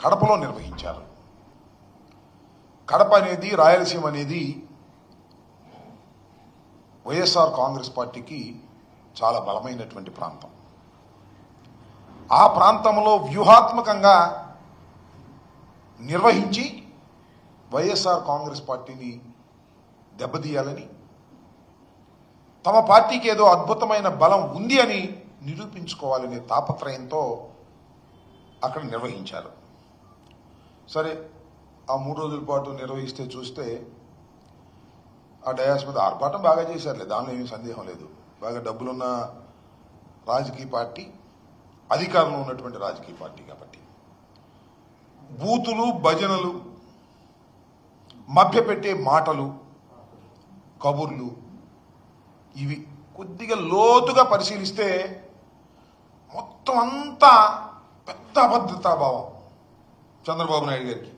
కడపలో నిర్వహించారు. కడప అనేది, రాయలసీమ అనేది వైఎస్ఆర్ కాంగ్రెస్ పార్టీకి చాలా బలమైనటువంటి ప్రాంతం. ఆ ప్రాంతంలో వ్యూహాత్మకంగా నిర్వహించి వైఎస్ఆర్ కాంగ్రెస్ పార్టీని దెబ్బతీయాలని, తమ పార్టీకి ఏదో అద్భుతమైన బలం ఉంది అని నిరూపించుకోవాలనే తాపత్రయంతో అక్కడ నిర్వహించారు. సరే, ఆ 3 రోజుల పాటు నిర్వహిస్తే చూస్తే ఆ డయాస్ మీద ఆర్భాటం బాగా చేశారులే, దానిలో ఏమీ సందేహం లేదు. బాగా డబ్బులున్న రాజకీయ పార్టీ, అధికారంలో ఉన్నటువంటి రాజకీయ పార్టీ కాబట్టి బూతులు, భజనలు, మభ్యపెట్టే మాటలు, కబుర్లు, ఇవి కొద్దిగా లోతుగా పరిశీలిస్తే మొత్తం అంతా పెద్ద అభద్రతాభావం చంద్రబాబు నాయుడు గారికి.